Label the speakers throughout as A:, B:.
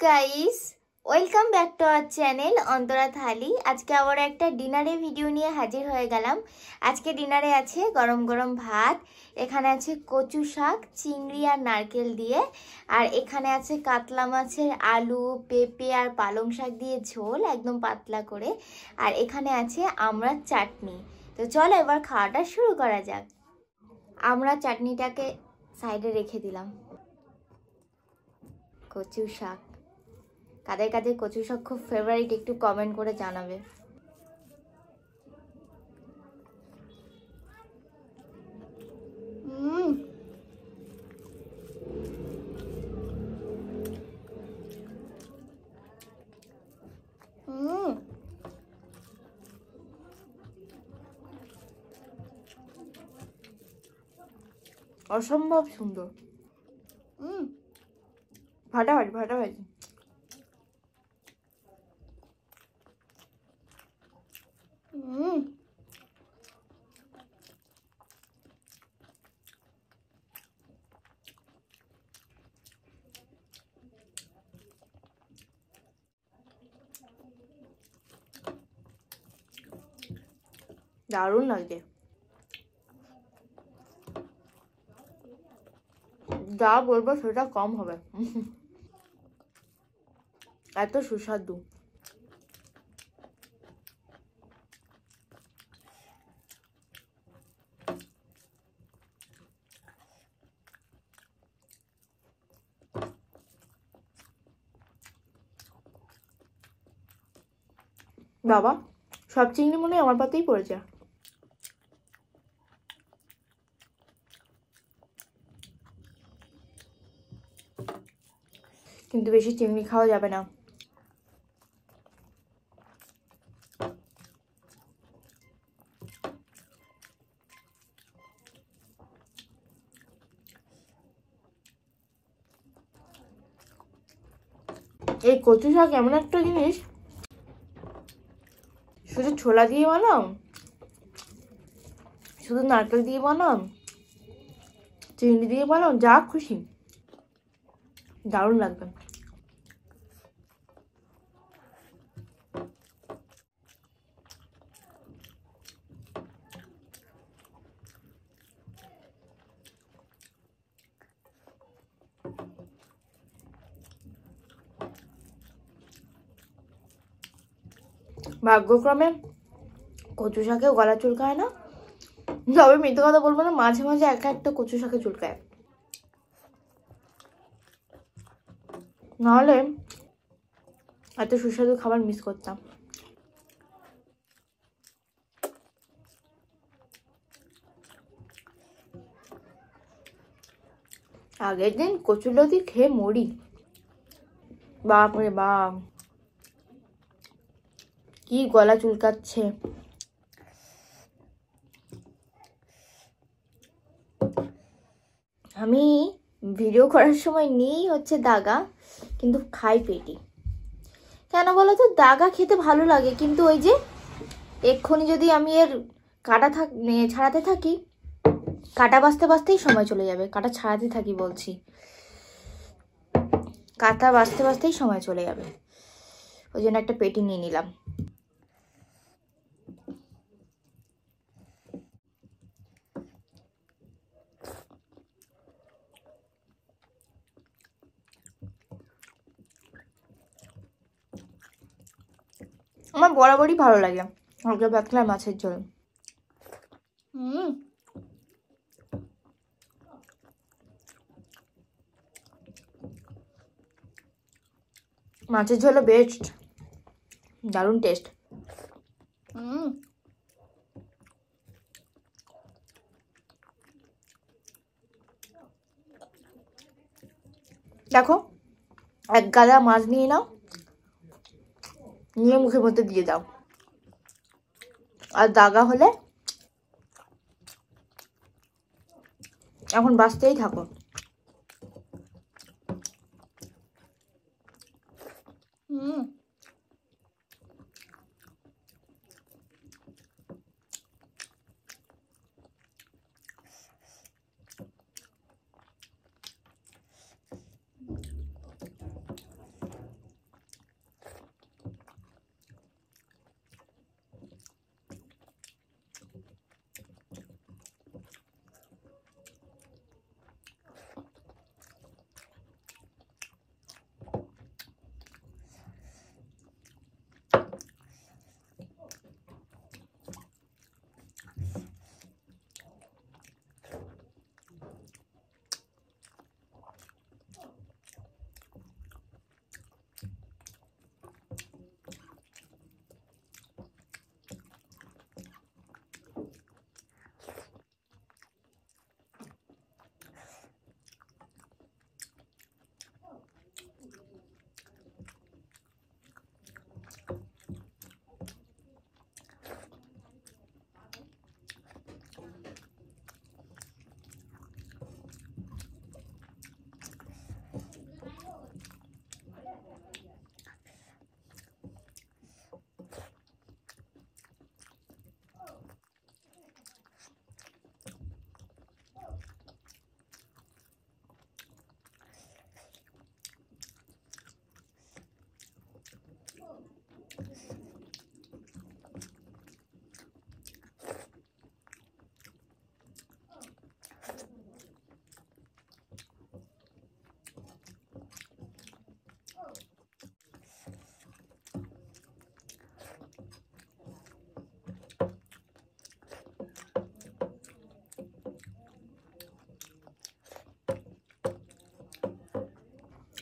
A: Guys, welcome back to our channel Antara Thali. আজকে আবার একটা ডিনারে ভিডিও নিয়ে হাজির হয়ে গেলাম। আজকে ডিনারে আছে গরম গরম ভাত, এখানে আছে কচু শাক, চিংড়ি আর নারকেল দিয়ে, আর এখানে আছে কাতলা মাছের আলু, পেঁপে আর পালং শাক দিয়ে ঝোল একদম পাতলা করে, আর এখানে আছে আমড়ার চাটনি। তো চলো এবার খাওয়াটা শুরু করা যাক। আমরা চাটনিটাকে সাইডে রেখে দিলাম। কচু শাক, কাদের কাদের কচু শাক খুব ফেভারিট একটু কমেন্ট করে জানাবে। অসম্ভব সুন্দর। ফাটাফাটি ফাটাফাটি। দারুণ লাগছে, যা বলবো সেটা কম হবে, এত সুস্বাদু। বাবা, সব চিংড়ি মনে হয় আমার পাতেই পড়েছে। কিন্তু বেশি চিংড়ি খাওয়া যাবে না। এই কচু শাক এমন একটা জিনিস, শুধু ছোলা দিয়ে বানাও, শুধু নারকেল দিয়ে বানাও, চিংড়ি দিয়ে বানাও, যা খুশি, দারুণ লাগবে। ভাগ্যক্রমে কচু শাকেও গলা চুলকায় না, তবে মিথ্যে কথা বলবো না, মাঝে মাঝে একটা কচু শাকে চুলকায়, নাহলে এত সুস্বাদু খাবার মিস করতাম। আগের দিন কচুলতি খেয়ে মরি, বাপ রে বাপ, কি গলা চুলকাচ্ছে। আমি ভিডিও করার সময় নিয়েই হচ্ছে দাগা, কিন্তু খাই পেটি। কেন বলো তো, দাগা খেতে ভালো লাগে, কিন্তু ওই যে এক্ষুনি যদি আমি এর কাটা ছাড়াতে থাকি, কাটা বাছতে বাছতেই সময় চলে যাবে। কাটা ছাড়াতে থাকি বলছি, কাটা বাছতে বাছতেই সময় চলে যাবে, ওই জন্য একটা পেটি নিয়ে নিলাম। আমার বরাবরই ভালো লাগে হালকা পাতলা মাছের ঝোল। মাছের ঝোলও বেস্ট, দারুণ টেস্ট। দেখো, এক গাদা মাছ নিয়ে নাও, নিয়ে মুখের মধ্যে দিয়ে দাও, আর দাগা হলে এখন বাঁচতেই থাকো।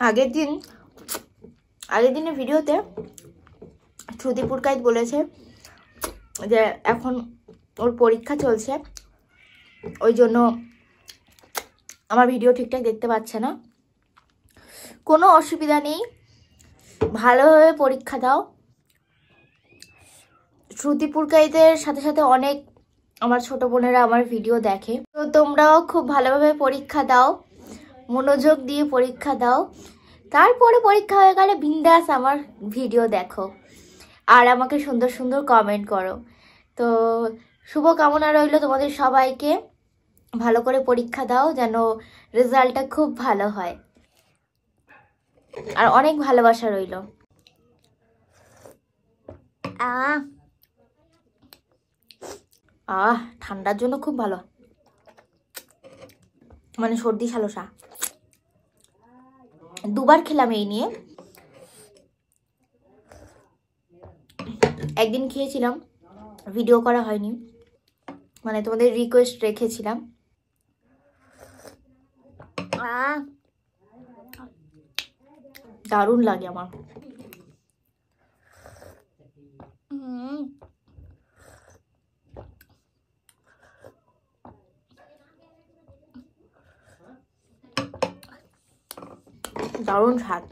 A: আগের দিনের ভিডিওতে শ্রুতি পুরকাইত বলেছে যে এখন ওর পরীক্ষা চলছে, ওই জন্য আমার ভিডিও ঠিকঠাক দেখতে পাচ্ছে না। কোনো অসুবিধা নেই, ভালোভাবে পরীক্ষা দাও। শ্রুতি পুরকাইতের সাথে সাথে অনেক আমার ছোট বোনেরা আমার ভিডিও দেখে, তো তোমরাও খুব ভালোভাবে পরীক্ষা দাও, মনোযোগ দিয়ে পরীক্ষা দাও। তারপরে পরীক্ষা হয়ে গেলে বিন্দাস আমার ভিডিও দেখো আর আমাকে সুন্দর সুন্দর কমেন্ট করো। তো শুভ কামনা রইল তোমাদের সবাইকে, ভালো করে পরীক্ষা দাও যেন রেজাল্টটা খুব ভালো হয়, আর অনেক ভালোবাসা রইল। ঠান্ডার জন্য খুব ভালো, মানে সর্দি সালোসা। দুবার খেলাম এই নিয়ে, একদিন খেয়েছিলাম, ভিডিও করা হয়নি, মানে তোমাদের রিকোয়েস্ট রেখেছিলাম। দারুণ লাগে আমার। দারুণ স্বাদ।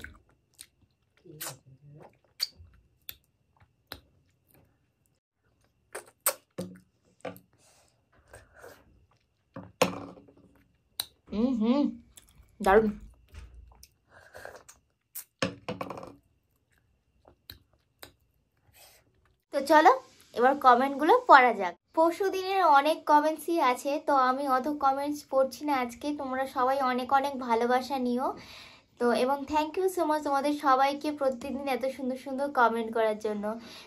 A: দারুণ। তো চলো এবার কমেন্টগুলো পড়া যাক। পরশু দিনের অনেক কমেন্টসই আছে, তো আমি অত কমেন্টস পড়ছি না আজকে। তোমরা সবাই অনেক অনেক ভালোবাসা নিও। তো এবং থ্যাংক ইউ সো মাচ তোমাদের সবাইকে প্রতিদিন এত সুন্দর সুন্দর কমেন্ট করার জন্য।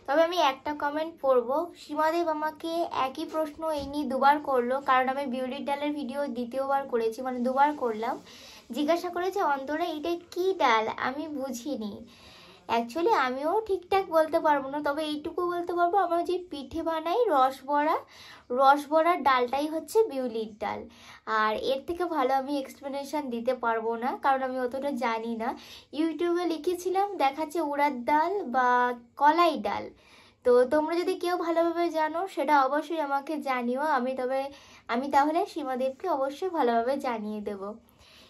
A: তবে আমি একটা কমেন্ট পড়বো। সীমাদেব আমাকে একই প্রশ্ন এই নিয়ে দুবার করলো, কারণ আমি বিউলির ডালের ভিডিও দ্বিতীয়বার করেছি, মানে দুবার করলাম। জিজ্ঞাসা করেছে অন্তরা এটা কি ডাল, আমি বুঝিনি। অ্যাকচুয়ালি আমিও ঠিকঠাক বলতে পারবো না, তবে এইটুকু বলতে পারবো আমরা যে পিঠে বানাই রসবড়ার ডালটাই হচ্ছে বিউলির ডাল। আর এর থেকে ভালো আমি এক্সপ্লেনেশন দিতে পারবো না, কারণ আমি অতটা জানি না। ইউটিউবে লিখেছিলাম দেখাচ্ছে উড়ার ডাল বা কলাই ডাল। তো তোমরা যদি কেউ ভালোভাবে জানো সেটা অবশ্যই আমাকে জানিও। আমি তাহলে সীমাদেবকে অবশ্যই ভালোভাবে জানিয়ে দেবো।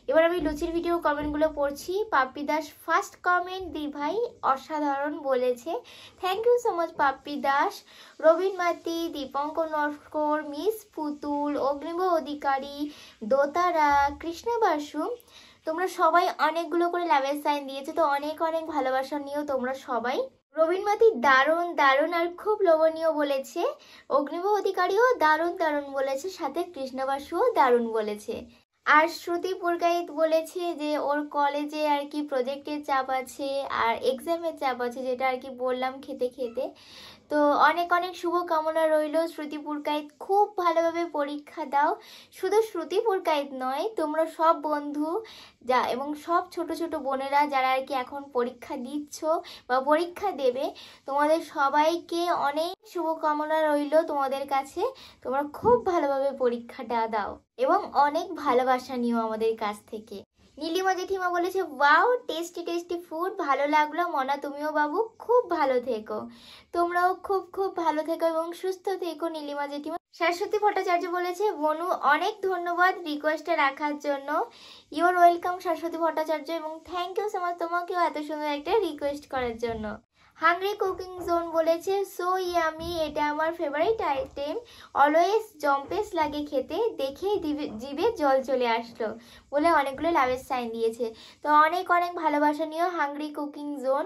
A: এবার আমি লুচির ভিডিও কমেন্টগুলো পড়ছি। পাপ্পি দাস ফার্স্ট কমেন্ট, দি ভাই অসাধারণ বলেছে, thank you so much Pappi Das. Rabin Mati, Dipankar Naskar, miss পুতুল, অগ্নিভ অধিকারী, দোতারা, কৃষ্ণা বাসু, তোমরা সবাই অনেকগুলো করে লাভের সাইন দিয়েছে, তো অনেক অনেক ভালোবাসা নিও তোমরা সবাই। রবীন মাতি দারুণ দারুণ আর খুব লোভনীয় বলেছে। অগ্নিভ অধিকারীও দারুণ দারুণ বলেছে, সাথে কৃষ্ণা বাসুও দারুণ বলেছে। আর শ্রুতি পুরকাইত বলেছে যে ওর কলেজে আর কি প্রজেক্টের চাপ আছে আর এক্সামের চাপ আছে, যেটা আর কি বললাম খেতে খেতে। তো অনেক অনেক শুভ কামনা রইল। শ্রুতি পুরকাইত খুব ভালোভাবে পরীক্ষা দাও। শুধু শ্রুতি পুরকাইত নয়, তোমরা সব বন্ধু এবং সব ছোট ছোট বোনেরা যারা আর কি এখন পরীক্ষা দিচ্ছ বা পরীক্ষা দেবে, তোমাদের সবাইকে অনেক শুভকামনা রইল তোমাদের কাছে। তোমরা খুব ভালোভাবে পরীক্ষাটা দাও এবং অনেক ভালোবাসা নিও আমাদের কাছ থেকে। নীলিমা জেঠিমা বলেছে ওয়াও টেস্টি টেস্টি ফুড, ভালো লাগলো মনা, তুমিও বাবু খুব ভালো থেকো। তোমরাও খুব খুব ভালো থেকো এবং সুস্থ থেকো নীলিমা জেঠিমা। শাশ্বতী ভট্টাচার্য বলেছে বনু অনেক ধন্যবাদ রিকোয়েস্টে রাখার জন্য। ইউর ওয়েলকাম শাশ্বতী ভট্টাচার্য, এবং থ্যাংক ইউ সো মাচ তোমাকেও এত সুন্দর একটা রিকোয়েস্ট করার জন্য। হাংরি কুকিং জোন বলেছে সো ইয়ামি, এটা আমার ফেভারিট আইটেম, অলওয়েজ জম্পেস লাগে খেতে, দেখেই জিভে জল চলে আসলো বলে অনেকগুলো লাভের সাইন দিয়েছে। তো অনেক অনেক ভালোবাসা নিও হাংরি কুকিং জোন,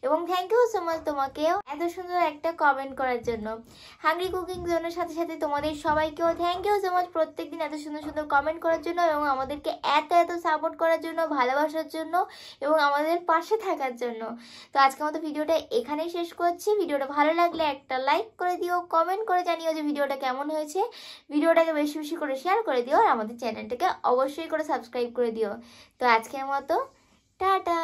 A: এবং থ্যাংক ইউ সো মাচ তোমাকেও এত সুন্দর একটা কমেন্ট করার জন্য। হাংরি কুকিং জোনের সাথে সাথে তোমাদের সবাইকেও থ্যাংক ইউ সো মাচ প্রত্যেকদিন এত সুন্দর সুন্দর কমেন্ট করার জন্য এবং আমাদেরকে এত এত সাপোর্ট করার জন্য, ভালোবাসার জন্য এবং আমাদের পাশে থাকার জন্য। তো আজকের মতো ভিডিওটা এখানেই শেষ করছি। ভিডিওটা ভালো লাগলে একটা লাইক করে দিও, কমেন্ট করে জানিও যে ভিডিওটা কেমন হয়েছে, ভিডিওটাকে বেশি বেশি করে শেয়ার করে দিও, আর আমাদের চ্যানেলটাকে অবশ্যই করে সাবস্ক্রাইব করে দিও। তো আজকের মতো টাটা।